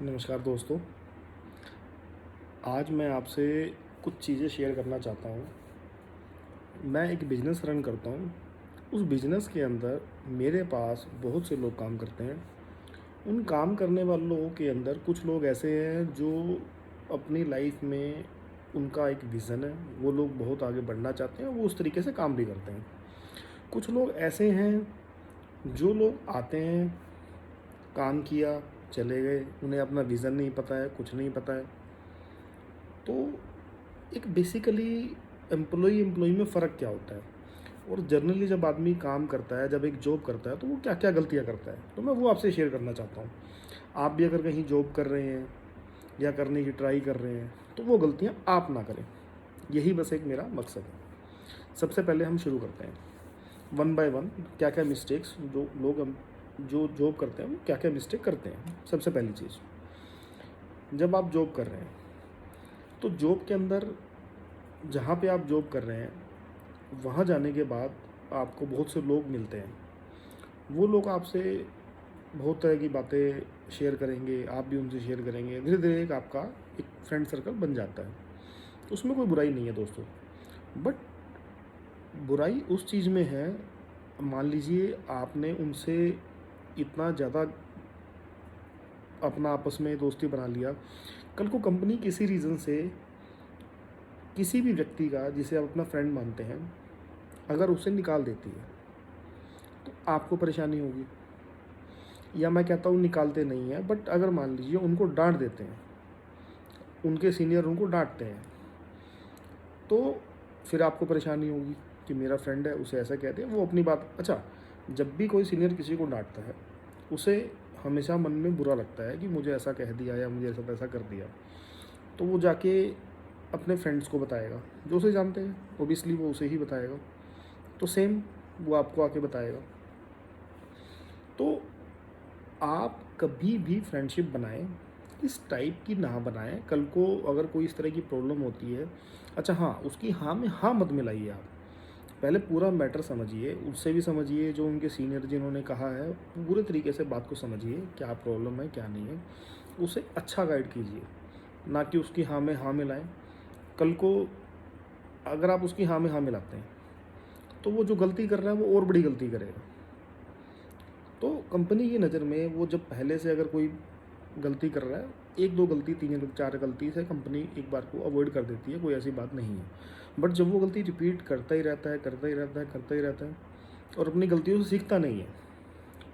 नमस्कार दोस्तों। आज मैं आपसे कुछ चीज़ें शेयर करना चाहता हूँ। मैं एक बिज़नेस रन करता हूँ। उस बिज़नेस के अंदर मेरे पास बहुत से लोग काम करते हैं। उन काम करने वालों के अंदर कुछ लोग ऐसे हैं जो अपनी लाइफ में उनका एक विज़न है, वो लोग बहुत आगे बढ़ना चाहते हैं, वो उस तरीके से काम भी करते हैं। कुछ लोग ऐसे हैं जो लोग आते हैं, काम किया, चले गए, उन्हें अपना विज़न नहीं पता है, कुछ नहीं पता है। तो एक बेसिकली एम्प्लॉई में फ़र्क क्या होता है और जनरली जब आदमी काम करता है, जब एक जॉब करता है, तो वो क्या क्या गलतियाँ करता है, तो मैं वो आपसे शेयर करना चाहता हूँ। आप भी अगर कहीं जॉब कर रहे हैं या करने की ट्राई कर रहे हैं तो वो गलतियाँ आप ना करें, यही बस एक मेरा मकसद है। सबसे पहले हम शुरू करते हैं वन बाय वन, क्या क्या मिस्टेक्स जो लोग हम जो जॉब करते हैं वो क्या क्या मिस्टेक करते हैं। सबसे पहली चीज़, जब आप जॉब कर रहे हैं तो जॉब के अंदर जहाँ पे आप जॉब कर रहे हैं वहाँ जाने के बाद आपको बहुत से लोग मिलते हैं। वो लोग आपसे बहुत तरह की बातें शेयर करेंगे, आप भी उनसे शेयर करेंगे। धीरे-धीरे एक आपका एक फ्रेंड सर्कल बन जाता है। उसमें कोई बुराई नहीं है दोस्तों। बट बुराई उस चीज़ में है, मान लीजिए आपने उनसे इतना ज़्यादा अपना आपस में दोस्ती बना लिया, कल को कंपनी किसी रीज़न से किसी भी व्यक्ति का जिसे आप अपना फ्रेंड मानते हैं, अगर उसे निकाल देती है, तो आपको परेशानी होगी। या मैं कहता हूँ निकालते नहीं हैं, बट अगर मान लीजिए उनको डाँट देते हैं, उनके सीनियर उनको डाँटते हैं, तो फिर आपको परेशानी होगी कि मेरा फ्रेंड है, उसे ऐसा कहते हैं, वो अपनी बात अच्छा, जब भी कोई सीनियर किसी को डाँटता है, उसे हमेशा मन में बुरा लगता है कि मुझे ऐसा कह दिया या मुझे ऐसा वैसा कर दिया। तो वो जाके अपने फ्रेंड्स को बताएगा, जो उसे जानते हैं, ऑब्वियसली वो उसे ही बताएगा। तो सेम वो आपको आके बताएगा। तो आप कभी भी फ्रेंडशिप बनाएं, इस टाइप की ना बनाएं, कल को अगर कोई इस तरह की प्रॉब्लम होती है, अच्छा हाँ, उसकी हाँ में हाँ मत मिलाइए आप। पहले पूरा मैटर समझिए, उससे भी समझिए, जो उनके सीनियर जिन्होंने कहा है पूरे तरीके से बात को समझिए, क्या प्रॉब्लम है क्या नहीं है, उसे अच्छा गाइड कीजिए, ना कि उसकी हाँ में हाँ मिलाएं। कल को अगर आप उसकी हाँ में हाँ मिलाते हैं तो वो जो गलती कर रहा है वो और बड़ी गलती करेगा। तो कंपनी की नज़र में वो जब पहले से अगर कोई गलती कर रहा है, एक दो गलती, तीन चार गलती से कंपनी एक बार को अवॉइड कर देती है, कोई ऐसी बात नहीं है। बट जब वो गलती रिपीट करता ही रहता है, करता ही रहता है, करता ही रहता है और अपनी गलतियों से सीखता नहीं है,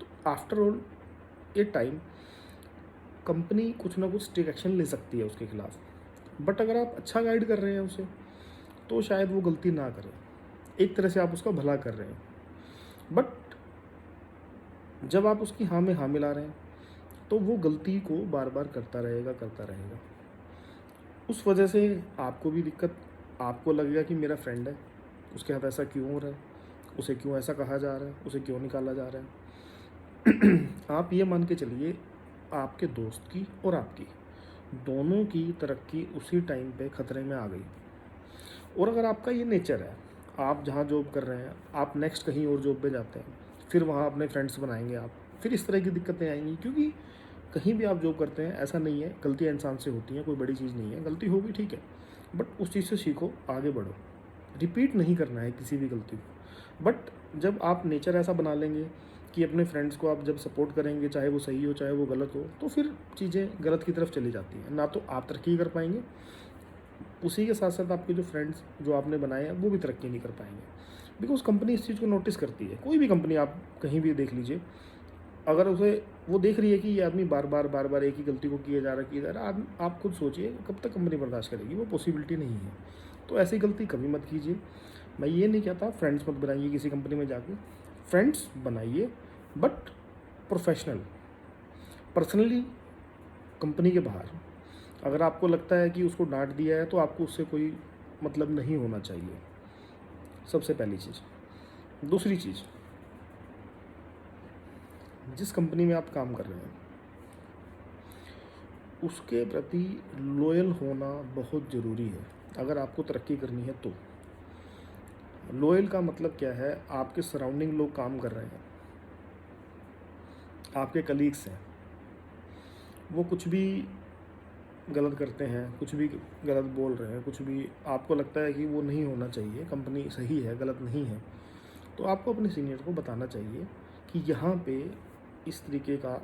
तो आफ्टर ऑल ए टाइम कंपनी कुछ ना कुछ स्ट्रिक्ट एक्शन ले सकती है उसके खिलाफ। बट अगर आप अच्छा गाइड कर रहे हैं उसे, तो शायद वो गलती ना करे। एक तरह से आप उसका भला कर रहे हैं। बट जब आप उसकी हाँ में हाँ मिला रहे हैं, तो वो गलती को बार बार करता रहेगा, करता रहेगा। उस वजह से आपको भी दिक्कत, आपको लगेगा कि मेरा फ्रेंड है, उसके साथ ऐसा क्यों हो रहा है, उसे क्यों ऐसा कहा जा रहा है, उसे क्यों निकाला जा रहा है। आप ये मान के चलिए, आपके दोस्त की और आपकी दोनों की तरक्की उसी टाइम पे खतरे में आ गई। और अगर आपका ये नेचर है, आप जहाँ जॉब कर रहे हैं, आप नेक्स्ट कहीं और जॉब पे जाते हैं, फिर वहाँ अपने फ्रेंड्स बनाएंगे आप, फिर इस तरह की दिक्कतें आएंगी। क्योंकि कहीं भी आप जॉब करते हैं, ऐसा नहीं है, गलतियाँ इंसान से होती हैं, कोई बड़ी चीज़ नहीं है, गलती होगी ठीक है, बट उस चीज़ से सीखो, आगे बढ़ो। रिपीट नहीं करना है किसी भी गलती को। बट जब आप नेचर ऐसा बना लेंगे कि अपने फ्रेंड्स को आप जब सपोर्ट करेंगे, चाहे वो सही हो चाहे वो गलत हो, तो फिर चीज़ें गलत की तरफ चली जाती हैं। ना तो आप तरक्की कर पाएंगे, उसी के साथ साथ आपके जो फ्रेंड्स जो आपने बनाए हैं वो भी तरक्की नहीं कर पाएंगे। बिकॉज कंपनी इस चीज़ को नोटिस करती है। कोई भी कंपनी आप कहीं भी देख लीजिए, अगर उसे वो देख रही है कि ये आदमी बार बार एक ही गलती को किया जा रहा है, आप खुद सोचिए कब तक कंपनी बर्दाश्त करेगी, वो पॉसिबिलिटी नहीं है। तो ऐसी गलती कभी मत कीजिए। मैं ये नहीं कहता फ्रेंड्स मत बनाइए किसी कंपनी में जाके, फ्रेंड्स बनाइए बट प्रोफेशनल, पर्सनली, कंपनी के बाहर। अगर आपको लगता है कि उसको डांट दिया है तो आपको उससे कोई मतलब नहीं होना चाहिए, सबसे पहली चीज़। दूसरी चीज़, जिस कंपनी में आप काम कर रहे हैं उसके प्रति लॉयल होना बहुत ज़रूरी है अगर आपको तरक्की करनी है तो। लॉयल का मतलब क्या है, आपके सराउंडिंग लोग काम कर रहे हैं, आपके कलीग्स हैं, वो कुछ भी गलत करते हैं, कुछ भी गलत बोल रहे हैं, कुछ भी आपको लगता है कि वो नहीं होना चाहिए, कंपनी सही है, गलत नहीं है, तो आपको अपने सीनियर को बताना चाहिए कि यहाँ पे इस तरीके का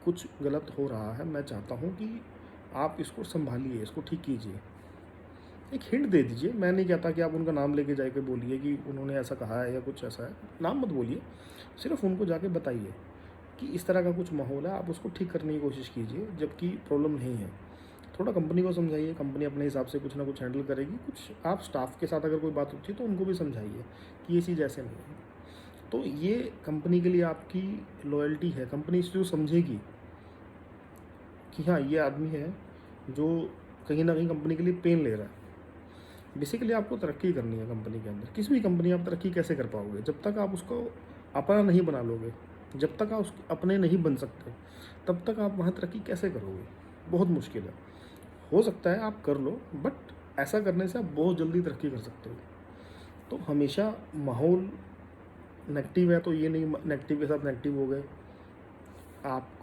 कुछ गलत हो रहा है, मैं चाहता हूँ कि आप इसको सँभालिए, इसको ठीक कीजिए। एक हिंट दे दीजिए, मैं नहीं कहता कि आप उनका नाम लेके जाके बोलिए कि उन्होंने ऐसा कहा है या कुछ ऐसा है, नाम मत बोलिए, सिर्फ़ उनको जाके बताइए कि इस तरह का कुछ माहौल है, आप उसको ठीक करने की कोशिश कीजिए, जबकि प्रॉब्लम नहीं है। थोड़ा कंपनी को समझाइए, कंपनी अपने हिसाब से कुछ ना कुछ हैंडल करेगी, कुछ आप स्टाफ के साथ अगर कोई बात होती है तो उनको भी समझाइए कि ये चीज़ ऐसे नहीं है। तो ये कंपनी के लिए आपकी लॉयल्टी है, कंपनी इस चीज़ को समझेगी कि हाँ, ये आदमी है जो कहीं न कहीं कंपनी के लिए पेन ले रहा है। बेसिकली आपको तरक्की करनी है कंपनी के अंदर, किसी भी कंपनी आप तरक्की कैसे कर पाओगे? जब तक आप उसको अपना नहीं बना लोगे, जब तक आप उस अपने नहीं बन सकते, तब तक आप वहाँ तरक्की कैसे करोगे? बहुत मुश्किल है। हो सकता है आप कर लो, बट ऐसा करने से आप बहुत जल्दी तरक्की कर सकते हो। तो हमेशा माहौल नेगेटिव है तो ये नहीं नेगेटिव के साथ नेगेटिव हो गए।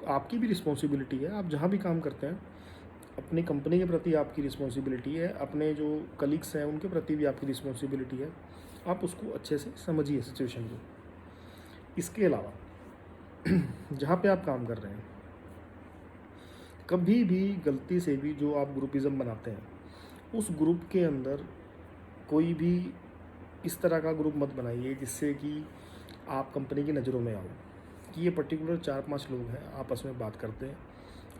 आपकी भी रिस्पॉन्सिबिलिटी है, आप जहाँ भी काम करते हैं, अपनी कंपनी के प्रति आपकी रिस्पॉन्सिबिलिटी है, अपने जो कलीग्स हैं उनके प्रति भी आपकी रिस्पॉन्सिबिलिटी है। आप उसको अच्छे से समझिए सिचुएशन को। इसके अलावा जहाँ पे आप काम कर रहे हैं, कभी भी गलती से भी जो आप ग्रुपिज़्म बनाते हैं, उस ग्रुप के अंदर कोई भी इस तरह का ग्रुप मत बनाइए जिससे कि आप कंपनी की नज़रों में आओ कि ये पर्टिकुलर 4-5 लोग हैं, आपस में बात करते हैं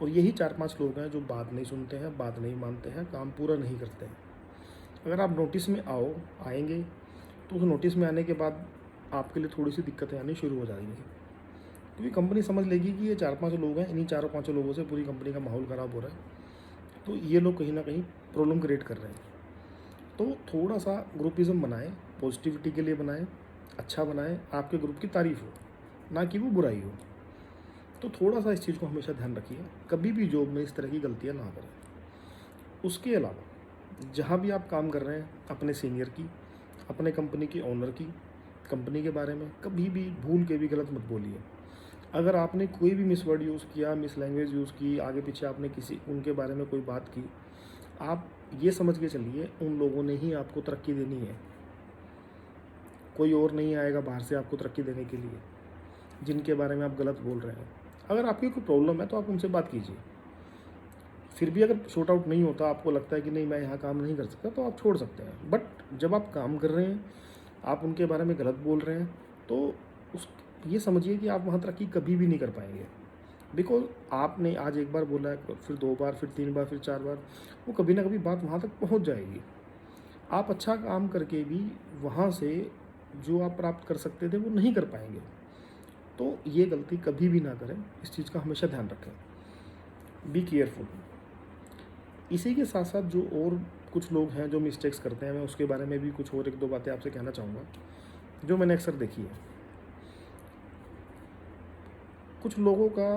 और यही 4-5 लोग हैं जो बात नहीं सुनते हैं, बात नहीं मानते हैं, काम पूरा नहीं करते हैं। अगर आप नोटिस में आएंगे तो उस नोटिस में आने के बाद आपके लिए थोड़ी सी दिक्कतें आनी शुरू हो जाएंगी, क्योंकि कंपनी समझ लेगी कि ये 4-5 लोग हैं, इन्हीं 4-5 लोगों से पूरी कंपनी का माहौल ख़राब हो रहा है, तो ये लोग कहीं ना कहीं प्रॉब्लम क्रिएट कर रहे हैं। तो थोड़ा सा ग्रुपिज़्म बनाएं, पॉजिटिविटी के लिए बनाएं, अच्छा बनाएं, आपके ग्रुप की तारीफ़ हो, ना कि वो बुराई हो। तो थोड़ा सा इस चीज़ को हमेशा ध्यान रखिए, कभी भी जॉब में इस तरह की गलतियाँ ना करें। उसके अलावा जहाँ भी आप काम कर रहे हैं, अपने सीनियर की, अपने कंपनी के ओनर की, कंपनी के बारे में कभी भी भूल के भी गलत मत बोलिए। अगर आपने कोई भी मिसवर्ड यूज़ किया, मिस लैंग्वेज यूज़ की, आगे पीछे आपने किसी उनके बारे में कोई बात की, आप ये समझ के चलिए उन लोगों ने ही आपको तरक्की देनी है, कोई और नहीं आएगा बाहर से आपको तरक्की देने के लिए जिनके बारे में आप गलत बोल रहे हैं। अगर आपकी कोई प्रॉब्लम है तो आप उनसे बात कीजिए, फिर भी अगर शॉर्ट आउट नहीं होता, आपको लगता है कि नहीं मैं यहाँ काम नहीं कर सकता, तो आप छोड़ सकते हैं। बट जब आप काम कर रहे हैं, आप उनके बारे में गलत बोल रहे हैं, तो उस ये समझिए कि आप वहाँ तरक्की कभी भी नहीं कर पाएंगे। बिकॉज आपने आज एक बार बोला है, फिर 2 बार, फिर 3 बार, फिर 4 बार, वो कभी ना कभी बात वहाँ तक पहुँच जाएगी। आप अच्छा काम करके भी वहाँ से जो आप प्राप्त कर सकते थे वो नहीं कर पाएंगे। तो ये गलती कभी भी ना करें, इस चीज़ का हमेशा ध्यान रखें, बी केयरफुल। इसी के साथ साथ जो और कुछ लोग हैं जो मिस्टेक्स करते हैं, मैं उसके बारे में भी कुछ और 1-2 बातें आपसे कहना चाहूँगा, जो मैंने अक्सर देखी है। कुछ लोगों का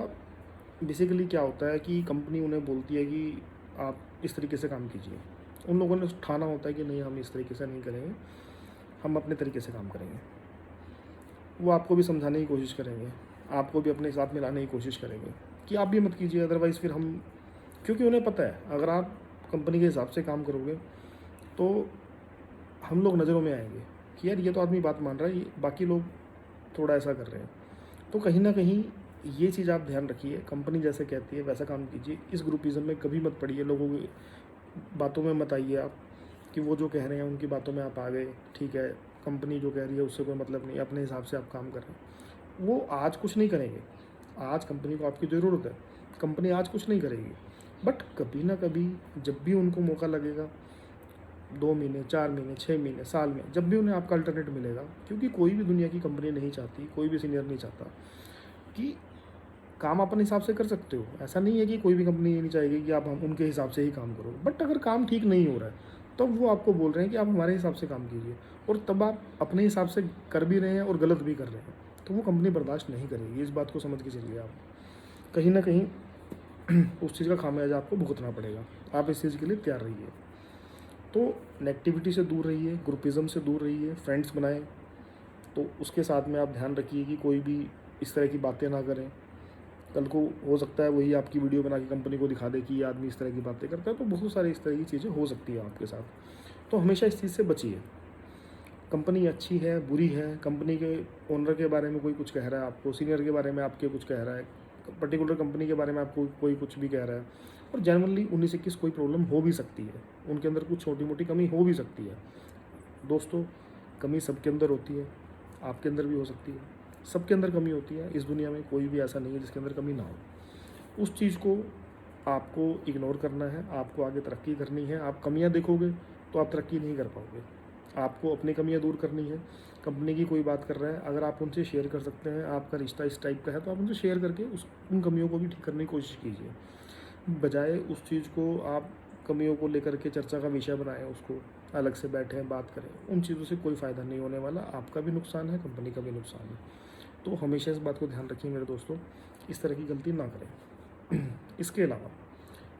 बेसिकली क्या होता है कि कंपनी उन्हें बोलती है कि आप इस तरीके से काम कीजिए, उन लोगों ने ठाना होता है कि नहीं हम इस तरीके से नहीं करेंगे, हम अपने तरीके से काम करेंगे। वो आपको भी समझाने की कोशिश करेंगे, आपको भी अपने साथ मिलाने की कोशिश करेंगे कि आप भी मत कीजिए, अदरवाइज़ फिर हम, क्योंकि उन्हें पता है अगर आप कंपनी के हिसाब से काम करोगे तो हम लोग नज़रों में आएंगे कि यार ये तो आदमी बात मान रहा है, ये बाकी लोग थोड़ा ऐसा कर रहे हैं। तो कहीं ना कहीं ये चीज़ आप ध्यान रखिए, कंपनी जैसे कहती है वैसा काम कीजिए, इस ग्रुपिज़म में कभी मत पड़िए, लोगों की बातों में मत आइए आप कि वो जो कह रहे हैं उनकी बातों में आप आ गए, ठीक है, कंपनी जो कह रही है उससे कोई मतलब नहीं, अपने हिसाब से आप काम कर रहे हैं। वो आज कुछ नहीं करेंगे, आज कंपनी को आपकी ज़रूरत है, कंपनी आज कुछ नहीं करेगी, बट कभी ना कभी जब भी उनको मौका लगेगा, 2 महीने, 4 महीने, 6 महीने, साल में, जब भी उन्हें आपका अल्टरनेट मिलेगा, क्योंकि कोई भी दुनिया की कंपनी नहीं चाहती, कोई भी सीनियर नहीं चाहता कि काम अपने हिसाब से कर सकते हो। ऐसा नहीं है कि कोई भी कंपनी ये नहीं चाहेगी कि आप हम उनके हिसाब से ही काम करो, बट अगर काम ठीक नहीं हो रहा है तब वो आपको बोल रहे हैं कि आप हमारे हिसाब से काम कीजिए, और तब आप अपने हिसाब से कर भी रहे हैं और गलत भी कर रहे हैं, तो वो कंपनी बर्दाश्त नहीं करेगी। इस बात को समझ के चलिए, आप कहीं ना कहीं उस चीज़ का खामियाजा आपको भुगतना पड़ेगा। आप इस चीज़ के लिए तैयार रहिए। तो नेगेटिविटी से दूर रहिए, ग्रुपिज़म से दूर रहिए, फ्रेंड्स बनाएं। तो उसके साथ में आप ध्यान रखिए कि कोई भी इस तरह की बातें ना करें, कल को हो सकता है वही आपकी वीडियो बना के कंपनी को दिखा दे कि ये आदमी इस तरह की बातें करता है। तो बहुत सारी इस तरह की चीज़ें हो सकती है आपके साथ। तो हमेशा इस चीज़ से बचिए। कंपनी अच्छी है, बुरी है, कंपनी के ओनर के बारे में कोई कुछ कह रहा है आपको, सीनियर के बारे में आपके कुछ कह रहा है, पर्टिकुलर कंपनी के बारे में आपको कोई कुछ भी कह रहा है, और जनरली 19-21 कोई प्रॉब्लम हो भी सकती है, उनके अंदर कुछ छोटी मोटी कमी हो भी सकती है। दोस्तों, कमी सबके अंदर होती है, आपके अंदर भी हो सकती है, सबके अंदर कमी होती है। इस दुनिया में कोई भी ऐसा नहीं है जिसके अंदर कमी ना हो। उस चीज़ को आपको इग्नोर करना है, आपको आगे तरक्की करनी है। आप कमियां देखोगे तो आप तरक्की नहीं कर पाओगे। आपको अपनी कमियां दूर करनी है। कंपनी की कोई बात कर रहा है, अगर आप उनसे शेयर कर सकते हैं, आपका रिश्ता इस टाइप का है, तो आप उनसे शेयर करके उन कमियों को भी ठीक करने की कोशिश कीजिए। बजाय उस चीज़ को आप कमियों को लेकर के चर्चा का विषय बनाएं, उसको अलग से बैठें, बात करें। उन चीज़ों से कोई फ़ायदा नहीं होने वाला, आपका भी नुकसान है, कंपनी का भी नुकसान है। तो हमेशा इस बात को ध्यान रखिए मेरे दोस्तों, इस तरह की गलती ना करें। इसके अलावा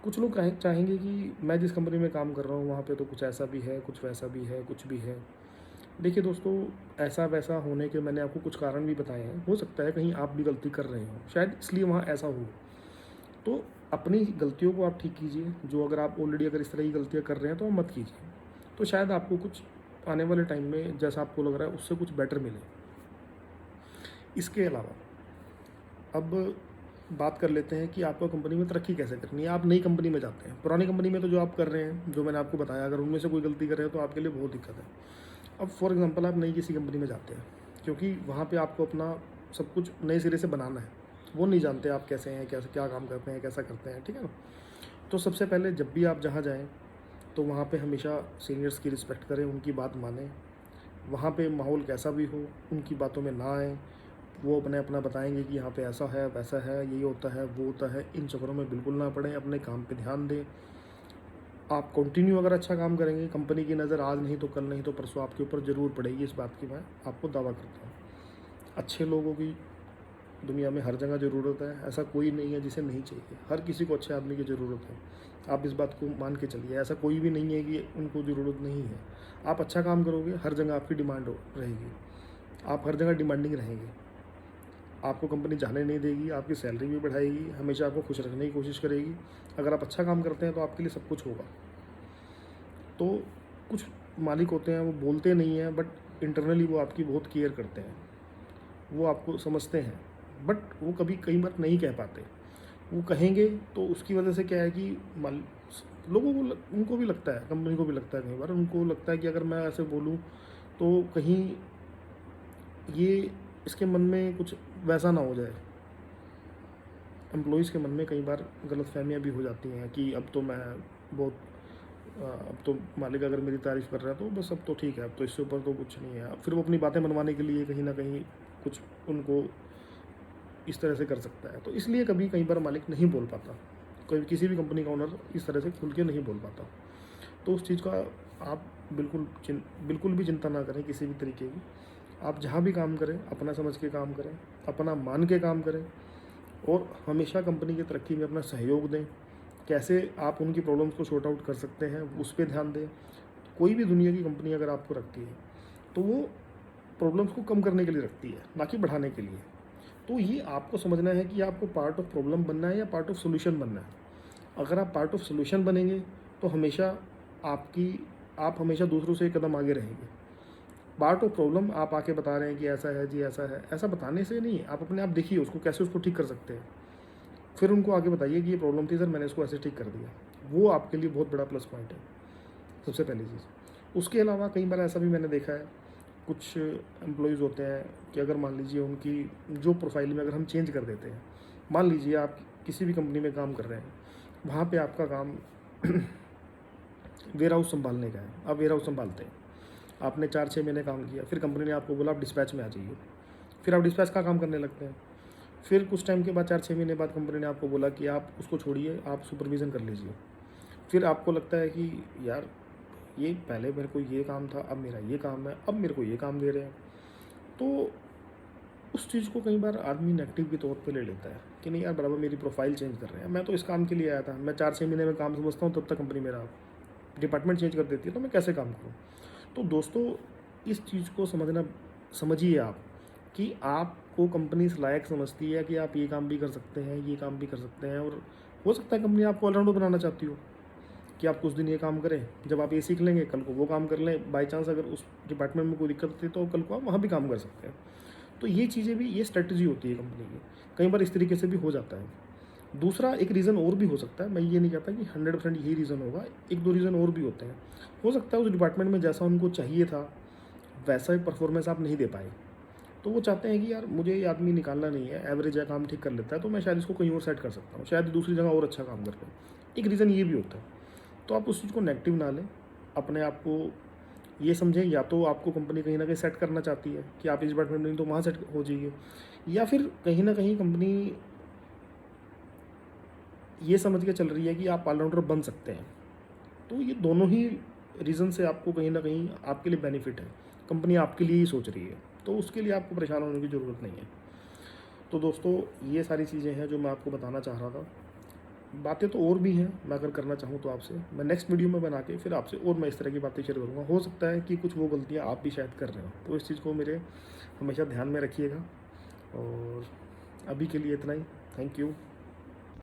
कुछ लोग चाहेंगे कि मैं जिस कंपनी में काम कर रहा हूँ वहाँ पे तो कुछ ऐसा भी है, कुछ वैसा भी है, कुछ भी है। देखिए दोस्तों, ऐसा वैसा होने के मैंने आपको कुछ कारण भी बताए हैं। हो सकता है कहीं आप भी गलती कर रहे हो, शायद इसलिए वहाँ ऐसा हो। तो अपनी गलतियों को आप ठीक कीजिए। जो अगर आप ऑलरेडी अगर इस तरह की गलतियाँ कर रहे हैं तो मत कीजिए। तो शायद आपको कुछ आने वाले टाइम में जैसा आपको लग रहा है उससे कुछ बेटर मिले। इसके अलावा अब बात कर लेते हैं कि आपको कंपनी में तरक्की कैसे करनी है। आप नई कंपनी में जाते हैं, पुरानी कंपनी में तो जो आप कर रहे हैं, जो मैंने आपको बताया, अगर उनमें से कोई गलती कर रहे हैं तो आपके लिए बहुत दिक्कत है। अब फॉर एग्जांपल आप नई किसी कंपनी में जाते हैं, क्योंकि वहाँ पे आपको अपना सब कुछ नए सिरे से बनाना है। वो नहीं जानते आप कैसे हैं, कैसे क्या काम करते हैं, कैसा करते हैं, ठीक है ना। तो सबसे पहले जब भी आप जहाँ जाएँ तो वहाँ पे हमेशा सीनियर्स की रिस्पेक्ट करें, उनकी बात मानें। वहाँ पे माहौल कैसा भी हो, उनकी बातों में ना आएँ। वो अपने अपना बताएंगे कि यहाँ पे ऐसा है, वैसा है, ये होता है, वो होता है। इन चक्करों में बिल्कुल ना पड़ें, अपने काम पे ध्यान दें। आप कंटिन्यू अगर अच्छा काम करेंगे, कंपनी की नज़र आज नहीं तो कल नहीं तो परसों आपके ऊपर ज़रूर पड़ेगी। इस बात की मैं आपको दावा करता हूँ। अच्छे लोगों की दुनिया में हर जगह ज़रूरत है। ऐसा कोई नहीं है जिसे नहीं चाहिए, हर किसी को अच्छे आदमी की ज़रूरत है। आप इस बात को मान के चलिए, ऐसा कोई भी नहीं है कि उनको ज़रूरत नहीं है। आप अच्छा काम करोगे, हर जगह आपकी डिमांड रहेगी, आप हर जगह डिमांडिंग रहेंगे। आपको कंपनी जाने नहीं देगी, आपकी सैलरी भी बढ़ाएगी, हमेशा आपको खुश रखने की कोशिश करेगी। अगर आप अच्छा काम करते हैं तो आपके लिए सब कुछ होगा। तो कुछ मालिक होते हैं, वो बोलते नहीं हैं, बट इंटरनली वो आपकी बहुत केयर करते हैं, वो आपको समझते हैं, बट वो कभी कई बार नहीं कह पाते। वो कहेंगे तो उसकी वजह से क्या है कि लोगों को उनको भी लगता है, कंपनी को भी लगता है, कई बार उनको लगता है कि अगर मैं ऐसे बोलूँ तो कहीं ये इसके मन में कुछ वैसा ना हो जाए। एम्प्लॉइज़ के मन में कई बार गलतफ़हमियाँ भी हो जाती हैं कि अब तो मैं बहुत अब तो मालिक अगर मेरी तारीफ़ कर रहा है तो बस अब तो ठीक है, अब तो इससे ऊपर तो कुछ नहीं है। फिर वो अपनी बातें मनवाने के लिए कहीं ना कहीं कुछ उनको इस तरह से कर सकता है। तो इसलिए कभी कई बार मालिक नहीं बोल पाता, कोई किसी भी कंपनी का ओनर इस तरह से खुल के नहीं बोल पाता। तो उस चीज़ का आप बिल्कुल भी चिंता ना करें किसी भी तरीके की। आप जहाँ भी काम करें अपना समझ के काम करें, अपना मान के काम करें, और हमेशा कंपनी की तरक्की में अपना सहयोग दें। कैसे आप उनकी प्रॉब्लम्स को सॉर्ट आउट कर सकते हैं उस पर ध्यान दें। कोई भी दुनिया की कंपनी अगर आपको रखती है तो वो प्रॉब्लम्स को कम करने के लिए रखती है, ना कि बढ़ाने के लिए। तो ये आपको समझना है कि आपको पार्ट ऑफ प्रॉब्लम बनना है या पार्ट ऑफ सोल्यूशन बनना है। अगर आप पार्ट ऑफ सोल्यूशन बनेंगे तो हमेशा आप हमेशा दूसरों से एक कदम आगे रहेंगे। पार्ट ऑफ प्रॉब्लम आप आके बता रहे हैं कि ऐसा है जी, ऐसा है, ऐसा बताने से नहीं, आप अपने आप देखिए उसको कैसे उसको ठीक कर सकते हैं। फिर उनको आगे बताइए कि ये प्रॉब्लम थी सर, मैंने इसको ऐसे ठीक कर दिया। वो आपके लिए बहुत बड़ा प्लस पॉइंट है, सबसे पहली चीज़। उसके अलावा कई बार ऐसा भी मैंने देखा है, कुछ एम्प्लॉयज़ होते हैं कि अगर मान लीजिए उनकी जो प्रोफाइल में अगर हम चेंज कर देते हैं, मान लीजिए आप किसी भी कंपनी में काम कर रहे हैं, वहाँ पे आपका काम वेयर हाउस संभालने का है, आप वेयर हाउस संभालते हैं। आपने 4-6 महीने काम किया, फिर कंपनी ने आपको बोला आप डिस्पैच में आ जाइए, फिर आप डिस्पैच का काम करने लगते हैं। फिर कुछ टाइम के बाद 4-6 महीने बाद कंपनी ने आपको बोला कि आप उसको छोड़िए, आप सुपरविज़न कर लीजिए। फिर आपको लगता है कि यार ये पहले मेरे को ये काम था, अब मेरा ये काम है, अब मेरे को ये काम दे रहे हैं। तो उस चीज़ को कई बार आदमी नेगेटिव के तौर पे ले लेता है कि नहीं यार बराबर मेरी प्रोफाइल चेंज कर रहे हैं, मैं तो इस काम के लिए आया था, मैं 4-6 महीने में काम समझता हूँ, तब तक कंपनी मेरा डिपार्टमेंट चेंज कर देती है, तो मैं कैसे काम करूँ। तो दोस्तों इस चीज़ को समझिए आप कि आप आपको कंपनी इस लायक समझती है कि आप ये काम भी कर सकते हैं, ये काम भी कर सकते हैं, और हो सकता है कंपनी आपको ऑलराउंडर बनाना चाहती हो कि आप कुछ दिन ये काम करें, जब आप ये सीख लेंगे कल को वो काम कर लें, बाई चांस अगर उस डिपार्टमेंट में कोई दिक्कत होती है तो कल को आप वहाँ भी काम कर सकते हैं। तो ये चीज़ें भी, ये स्ट्रेटजी होती है कंपनी की, कई बार इस तरीके से भी हो जाता है। दूसरा एक रीज़न और भी हो सकता है, मैं ये नहीं कहता कि 100% यही रीज़न होगा, 1-2 रीज़न और भी होते हैं। हो सकता है उस डिपार्टमेंट में जैसा उनको चाहिए था वैसा ही परफॉर्मेंस आप नहीं दे पाए, तो वो चाहते हैं कि यार मुझे ये आदमी निकालना नहीं है, एवरेज है, काम ठीक कर लेता है, तो मैं शायद इसको कहीं और सेट कर सकता हूँ, शायद दूसरी जगह और अच्छा काम कर पाऊँ। एक रीज़न ये भी होता है। तो आप उस चीज़ को नेगेटिव ना लें, अपने आप को ये समझें, या तो आपको कंपनी कहीं न कहीं सेट करना चाहती है कि आप इस डिपार्टमेंट में नहीं तो वहाँ सेट हो जाइए, या फिर कहीं न कहीं कंपनी ये समझ के चल रही है कि आप ऑलराउंडर बन सकते हैं। तो ये दोनों ही रीज़न से आपको कहीं न कहीं आपके लिए बेनिफिट है। कंपनी आपके लिए ही सोच रही है, तो उसके लिए आपको परेशान होने की ज़रूरत नहीं है। तो दोस्तों, ये सारी चीज़ें हैं जो मैं आपको बताना चाह रहा था। बातें तो और भी हैं, मैं अगर करना चाहूँ तो आपसे मैं नेक्स्ट वीडियो में बना के फिर आपसे और मैं इस तरह की बातें शेयर करूँगा। हो सकता है कि कुछ वो गलतियाँ आप भी शायद कर रहे हो, तो इस चीज़ को मेरे हमेशा ध्यान में रखिएगा। और अभी के लिए इतना ही। Thank you.